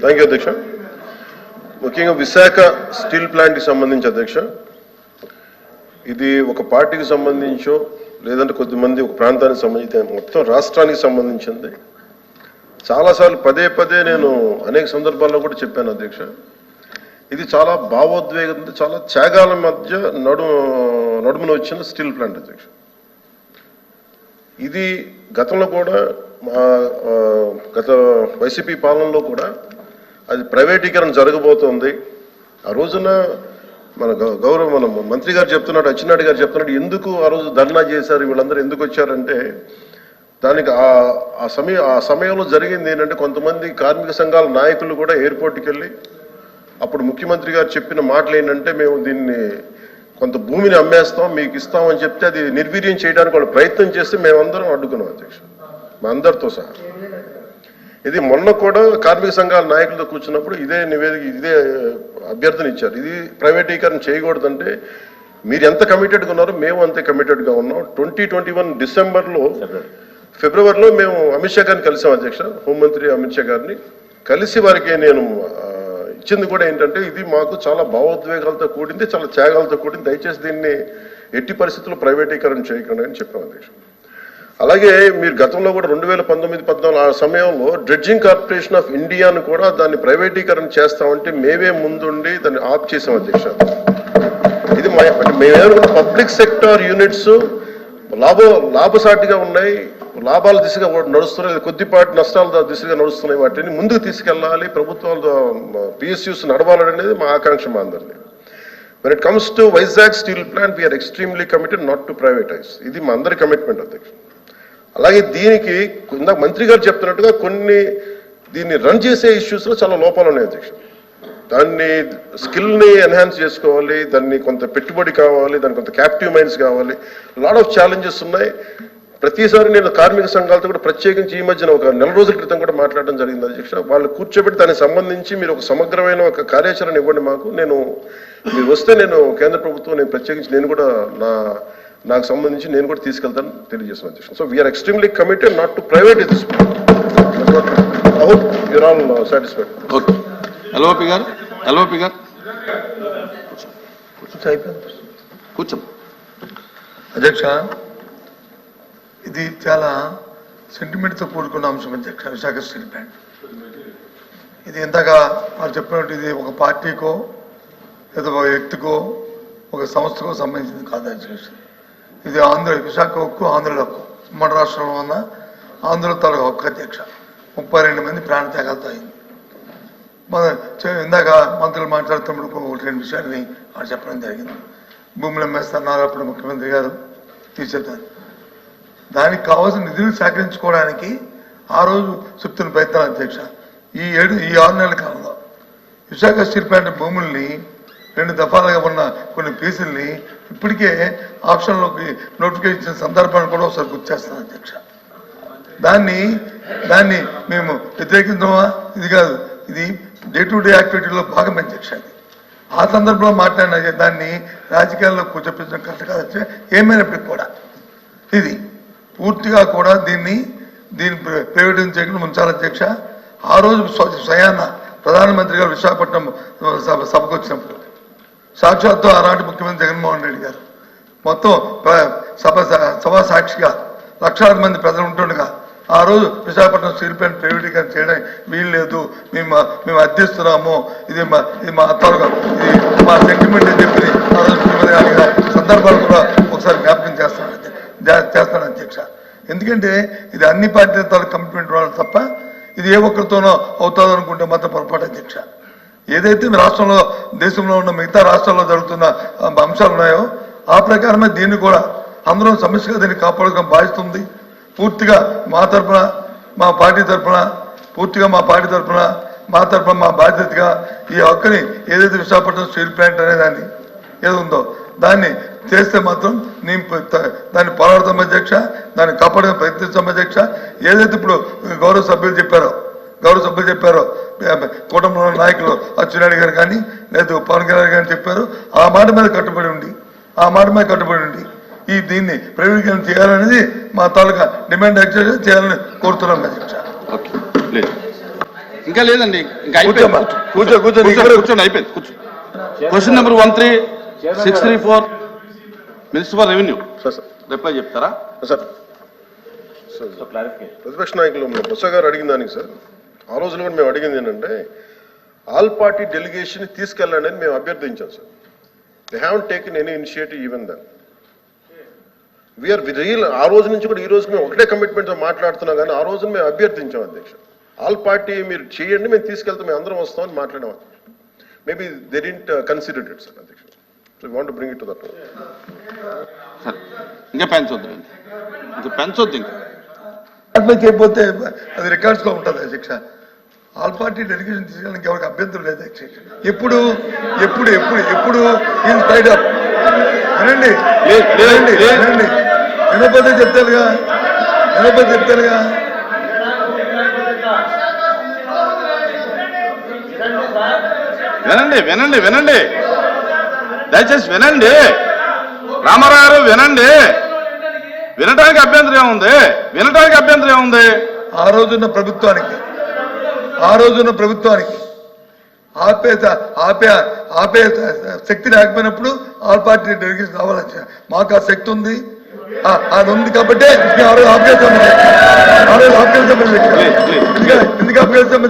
Thank you అధ్యక్ష. ముఖ్యంగా Visakha steel ప్లాంట్కి సంబంధించి అధ్యక్ష, ఇది ఒక పార్టీకి సంబంధించో లేదంటే కొద్దిమంది ఒక ప్రాంతానికి సంబంధించి మొత్తం రాష్ట్రానికి సంబంధించింది. చాలాసార్లు పదే పదే నేను అనేక సందర్భాల్లో కూడా చెప్పాను అధ్యక్ష. ఇది చాలా భావోద్వేగంతో చాలా త్యాగాల మధ్య నడుమున వచ్చిన స్టీల్ ప్లాంట్ అధ్యక్ష. ఇది గతంలో కూడా గత వైసీపీ పాలనలో కూడా అది ప్రైవేటీకరణ జరగబోతోంది. ఆ రోజున మన మంత్రి గారు చెప్తున్నాడు, అచ్చెన్నాయుడు గారు చెప్తున్నాడు, ఎందుకు ఆ రోజు ధర్నా చేశారు, వీళ్ళందరూ ఎందుకు వచ్చారంటే దానికి ఆ సమయంలో జరిగింది ఏంటంటే కొంతమంది కార్మిక సంఘాల నాయకులు కూడా ఎయిర్పోర్ట్కి వెళ్ళి అప్పుడు ముఖ్యమంత్రి గారు చెప్పిన మాటలు ఏంటంటే మేము దీన్ని కొంత భూమిని అమ్మేస్తాం మీకు ఇస్తామని చెప్తే అది నిర్వీర్యం చేయడానికి వాళ్ళు ప్రయత్నం చేస్తే మేమందరం అడ్డుకున్నాం అధ్యక్ష, మా అందరితో సహా. ఇది మొన్న కూడా కార్మిక సంఘాల నాయకులతో కూర్చున్నప్పుడు ఇదే నివేదిక ఇదే అభ్యర్థన ఇచ్చారు. ఇది ప్రైవేటీకరణ చేయకూడదంటే మీరు ఎంత కమిటెడ్గా ఉన్నారో మేము అంతే కమిటెడ్గా ఉన్నాం. 2021 ఫిబ్రవరిలో మేము అమిత్ షా గారిని కలిసాం అధ్యక్ష, హోంమంత్రి అమిత్ షా గారిని కలిసి వారికి నేను ఇచ్చింది కూడా ఏంటంటే ఇది మాకు చాలా భావోద్వేగాలతో కూడింది, చాలా త్యాగాలతో కూడింది, దయచేసి దీన్ని ఎట్టి పరిస్థితుల్లో ప్రైవేటీకరణ చేయకుండా అని చెప్పాం అధ్యక్ష. అలాగే మీరు గతంలో కూడా 2019-14 ఆ సమయంలో డ్రెడ్జింగ్ కార్పొరేషన్ ఆఫ్ ఇండియాను కూడా దాన్ని ప్రైవేటీకరణ చేస్తామంటే మేమే ముందుండి దాన్ని ఆప్ చేసాం అధ్యక్ష. ఇది మేమేమనుకున్న పబ్లిక్ సెక్టార్ యూనిట్స్ లాభసాటిగా ఉన్నాయి, లాభాల దిశగా నడుస్తున్నాయి, కొద్దిపాటి నష్టాల దిశగా నడుస్తున్నాయి, వాటిని ముందుకు తీసుకెళ్లాలి, ప్రభుత్వాలు పిఎస్యూస్ నడవాలనేది మా ఆకాంక్ష మా అందరినీ. When it comes to Vizag steel plant, we are extremely committed not to privatize. ఇది మా అందరి కమిట్మెంట్ అధ్యక్ష. అలాగే దీనికి ఇందాక మంత్రి గారు చెప్తున్నట్టుగా దీన్ని రన్ చేసే ఇష్యూస్లో చాలా లోపాలు ఉన్నాయి అధ్యక్ష. దాన్ని స్కిల్ని ఎన్హాన్స్ చేసుకోవాలి, దాన్ని కొంత పెట్టుబడి కావాలి, దానికి కొంత క్యాప్టివ్ మైండ్స్ కావాలి, లాట్ ఆఫ్ ఛాలెంజెస్ ఉన్నాయి. ప్రతిసారి నేను కార్మిక సంఘాలతో కూడా ప్రత్యేకించి ఈ మధ్యన ఒక 4 రోజుల క్రితం కూడా మాట్లాడడం జరిగింది అధ్యక్ష. వాళ్ళు కూర్చోబెట్టి దానికి సంబంధించి మీరు ఒక సమగ్రమైన ఒక కార్యాచరణ ఇవ్వండి మాకు, మీరు వస్తే నేను కేంద్ర ప్రభుత్వం నేను ప్రత్యేకించి నేను కూడా నాకు సంబంధించి నేను కూడా తీసుకెళ్తాను తెలియజేస్తున్నాను అధ్యక్ష. So we are extremely committed not to private this. I hope you're all satisfied. Okay LOP గారు కూర్చో. అధ్యక్ష, ఇది చాలా సెంటిమెంట్తో కూడుకున్న అంశం అధ్యక్ష. విశాఖ స్టీల్ ప్లాంట్ ఇది ఇందాక వాళ్ళు చెప్పినట్టు ఇది ఒక పార్టీకో లేదా ఒక వ్యక్తికో ఒక సంస్థకో సంబంధించింది కాదు అధ్యక్ష. ఇది విశాఖ హక్కు, ఆంధ్రుల హక్కు, ఉమ్మడి రాష్ట్రంలో ఉన్న ఆంధ్రుల తాలూకు హక్కు అధ్యక్ష. 32 మంది ప్రాణత్యాగాలతో అయింది. ఇందాక మంత్రులు మాట్లాడుతున్నప్పుడు 1-2 విషయాన్ని వాళ్ళు చెప్పడం జరిగింది. భూములు అమ్మేస్తున్నారు అప్పుడు ముఖ్యమంత్రి గారు తీసేద్దారు. దానికి కావాల్సిన నిధులు సేకరించుకోవడానికి ఆ రోజు చెప్తున్న ప్రయత్నాలు అధ్యక్ష. ఈ 6 నెలల కాలంలో విశాఖ స్టీల్ ప్లాంట్ భూముల్ని 2 దఫాలుగా ఉన్న కొన్ని పీసుల్ని ఇప్పటికే ఆప్షన్లోకి నోటిఫికేషన్ ఇచ్చిన సందర్భాన్ని కూడా ఒకసారి గుర్తు చేస్తాను అధ్యక్ష. దాన్ని మేము వ్యతిరేకిద్దామా? ఇది కాదు, ఇది డే టు డే యాక్టివిటీలో భాగం అధ్యక్ష. ఆ సందర్భంలో మాట్లాడిన దాన్ని రాజకీయాల్లో కూర్చోపించడం కరెక్ట్ కాదు. ఏమైనప్పటికీ కూడా ఇది పూర్తిగా కూడా దీన్ని ప్రైవేటైజ్ చేయకుండా ఉంచాలి అధ్యక్ష. ఆ రోజు స్వయాన ప్రధానమంత్రి గారు విశాఖపట్నం సభకు వచ్చినప్పుడు సాక్షాత్తు ఆనాటి ముఖ్యమంత్రి జగన్మోహన్ రెడ్డి గారు మొత్తం సభ సాక్షిగా లక్షలాది మంది ప్రజలు ఉంటుండగా ఆ రోజు విశాఖపట్నం స్టీల్ ప్లాంట్ ప్రైవేటీకరణ చేయడానికి వీలు లేదు, మేము అర్థిస్తున్నాము, ఇది మా తాలూకా ఇది మా సెంటిమెంట్ అని చెప్పి ఆ రోజు ముఖ్యమంత్రి గారి సందర్భాలు కూడా ఒకసారి జ్ఞాపకం చేస్తాను అధ్యక్ష. ఎందుకంటే ఇది అన్ని పార్టీల తాలూకు కమిట్మెంట్ వాళ్ళు తప్ప ఇది ఏ ఒక్కరితోనో అవుతుందో అనుకుంటే మాత్రం పొరపాటు అధ్యక్ష. ఏదైతే రాష్ట్రంలో దేశంలో ఉన్న మిగతా రాష్ట్రాల్లో జరుగుతున్న అంశాలు ఉన్నాయో ఆ ప్రకారమే దీన్ని కూడా అందరం సమస్యగా దీన్ని కాపాడుకోవడం బాధిస్తుంది. పూర్తిగా మా తరఫున మా పార్టీ తరఫున మా బాధ్యతగా ఈ హక్కుని ఏదైతే విశాఖపట్నం స్టీల్ ప్లాంట్ అనేదాన్ని ఏది ఉందో దాన్ని చేస్తే మాత్రం దాన్ని పోరాడతాం అధ్యక్ష, దాన్ని కాపాడడం ప్రయత్నిస్తాం అధ్యక్ష. ఏదైతే ఇప్పుడు గౌరవ సభ్యులు చెప్పారో కుటుంబంలో నాయకులు అచ్చెన్నాయుడు గారు కానీ లేదా పవన్ కళ్యాణ్ గారు చెప్పారు, ఆ మాట మీద కట్టుబడి ఉండి దీన్ని ప్రైవేటీకరణ చేయాలనేది మా తాలూకా డిమాండ్ యాక్చువల్గా చేయాలని కోరుతున్నాం అధ్యక్ష. ఇంకా లేదండి, ఇంకా కూర్చోమ్మా. అయిపోయింది. కూర్చో, కూర్చో. కూర్చోండి, అయిపోయింది. కూర్చో. Question number 13634 minister for revenue sir sir reply చెప్తారా? సార్ ప్రతిపక్ష నాయకులు బొత్స గారు అడిగిన దానికి సార్, ఆ రోజున కూడా మేము అడిగింది ఏంటంటే ఆల్ పార్టీ డెలిగేషన్ తీసుకెళ్ళండి అని మేము అభ్యర్థించాం sir. They haven't taken any initiative even then. We are real. ఆ రోజు నుంచి కూడా ఈ రోజు మేము ఒకటే కమిట్మెంట్తో మాట్లాడుతున్నాం, కానీ ఆ రోజున మేము అభ్యర్థించాం అధ్యక్ష, ఆల్ పార్టీ మీరు చేయండి, మేము తీసుకెళ్తాం, మేము అందరం వస్తామని మాట్లాడాం. Maybe they didn't consider it sir అధ్యక్ష. So we want to bring it to that. సరే, ఇంకా పెంచొద్దు, ఇంకా పెంచొద్దు. ఇంకా చేయకపోతే అది రికార్డ్స్ లో ఉంటుంది అధ్యక్ష. ఆల్ పార్టీ డెలిగేషన్ తీసుకెళ్ళడానికి ఎవరికి అభ్యంతరం లేదు అధ్యక్ష. ఎప్పుడు ఎప్పుడు ఎప్పుడు ఎప్పుడు ఈజ్ టైడ్ అప్. వినండి వినండి వినండి, వినకపోతే చెప్తారుగా, వినకపోతే చెప్తారుగా. వినండి వినండి వినండి, దయచేసి వినండి. రామారావు గారు వినండి. వినటానికి అభ్యంతరం ఏముంది? వినటానికి అభ్యంతరం ఏముంది? ఆ రోజున్న ప్రభుత్వానికి ఆపే శక్తి లేకపోయినప్పుడు ఆల్ పార్టీ డెలిగేషన్ రావాలని మాకు ఆ శక్తి ఉంది. అది ఉంది కాబట్టి ఆ రోజు ఆపేస్తాం. ఎందుకు ఆపేస్తాం?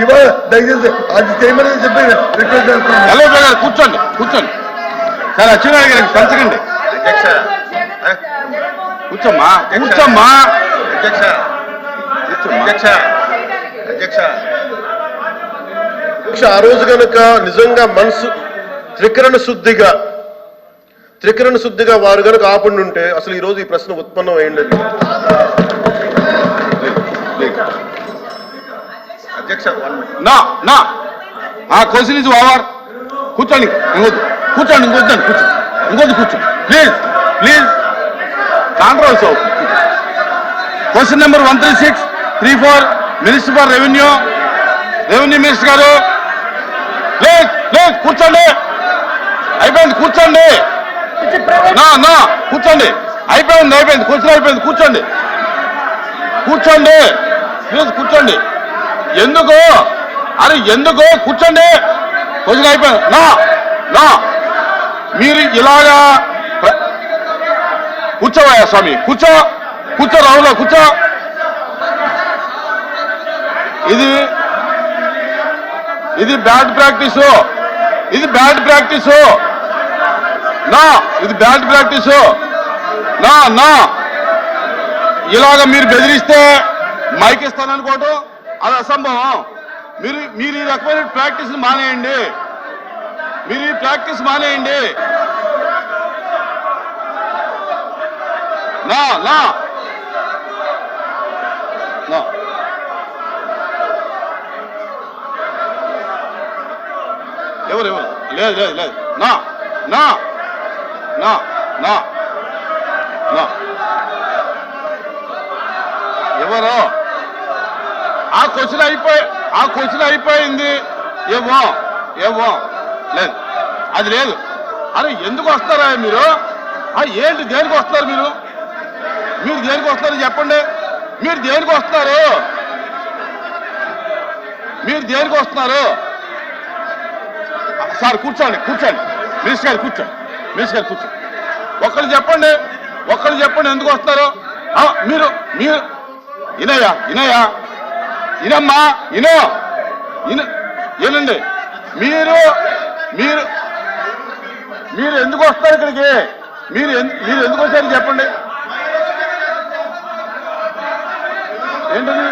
ఇవాళ దయచేసి అది చేయమని చెప్పి రిక్వెస్ట్ చేస్తున్నాను. హలో గారు, కూర్చోండి కూర్చోండి. సరే, అచ్చిన గారికి పెంచకండి. కూర్చోమ్మా కూర్చోమ్మా. ఆ రోజు కనుక నిజంగా మనసు త్రికరణ శుద్ధిగా వారు కనుక ఆపండి ఉంటే అసలు ఈ రోజు ఈ ప్రశ్న ఉత్పన్నం అయ్యింది. నా నా ఆ క్వశ్చన్ ఇస్ ఓవర్. కూర్చోండి, ఇంకొద్దు కూర్చోండి, ఇంకొద్దండి, ఇంకొద్దు కూర్చోండి please please. Controversy. Question number 13634 minister for revenue minister గారు. లేదు లేదు, కూర్చోండి, అయిపోయింది, కూర్చోండి. నా కూర్చోండి, అయిపోయింది, క్వశ్చన్ అయిపోయింది, కూర్చోండి ప్లీజ్, కూర్చోండి. ఎందుకు కూర్చోండి, క్వశ్చన్ అయిపోయింది. నా మీరు ఇలాగా కూర్చోవయ్యా స్వామి, కూర్చో రావులో కూర్చో. ఇది బ్యాడ్ ప్రాక్టీస్. ఇది బ్యాడ్ ప్రాక్టీస్. నా ఇలాగ మీరు బెదిరిస్తే మైక్ ఇస్తాననుకోవటం అది అసంభవం. మీరు ఈ రకమైన ప్రాక్టీస్ మానేయండి. నా ఎవరు లేదు నా ఎవరు ఆ క్వశ్చన్ అయిపోయింది. ఏమో లేదు, అది లేదు. అరే ఎందుకు వస్తారా మీరు? ఏంటి, దేనికి వస్తారు మీరు దేనికి వస్తారు చెప్పండి. మీరు దేనికి వస్తున్నారు? సార్ కూర్చోండి, మినిస్టర్ గారు కూర్చోండి. ఒక్కళ్ళు చెప్పండి ఎందుకు వస్తారు? మీరు ఇనమ్మా ఏనండి, మీరు ఎందుకు వస్తారు ఇక్కడికి? మీరు ఎందుకు వచ్చారు చెప్పండి. ఏంటది?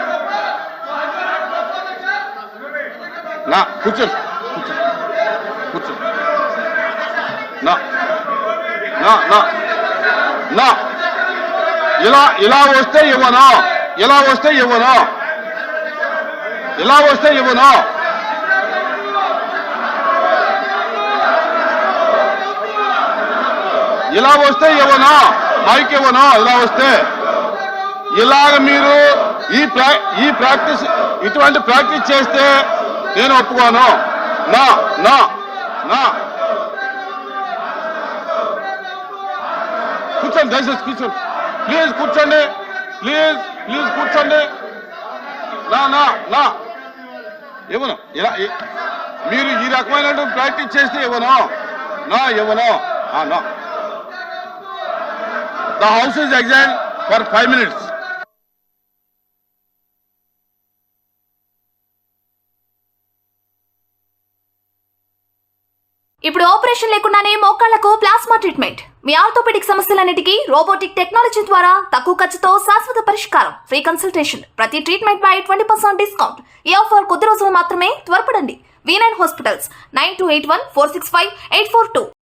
కూర్చోండి. ఇలా వస్తే ఇవ్వను. ఇలా వస్తే ఇవ్వను. మైక్ ఇవ్వను. ఇలా వస్తే ఇలాగ మీరు ఈ ప్రాక్టీస్, ఇటువంటి ప్రాక్టీస్ చేస్తే నేను ఒప్పుకోను. నా కూర్చోండి, దయచేసి కూర్చోండి, ప్లీజ్ కూర్చోండి. నా నా నా ఇవ్వను ఇలా మీరు ఈ రకమైన ప్రాక్టీస్ చేస్తే ఇవ్వను నా ఇవ్వను know the house is exine for 5 minutes. ఇప్పుడు ఆపరేషన్ లేకుండానే మోకాళ్లకు ప్లాస్మా ట్రీట్మెంట్. మీ ఆర్థోపెడిక్ సమస్యలన్నిటికీ రోబోటిక్ టెక్నాలజీ ద్వారా తక్కువ ఖర్చుతో శాశ్వత పరిష్కారం. Free consultation. ప్రతి ట్రీట్మెంట్ పై 20% డిస్కౌంట్. ఈ ఆఫర్ కొద్ది రోజులు మాత్రమే. త్వరపడండి. V9 hospitals 9281 465 842.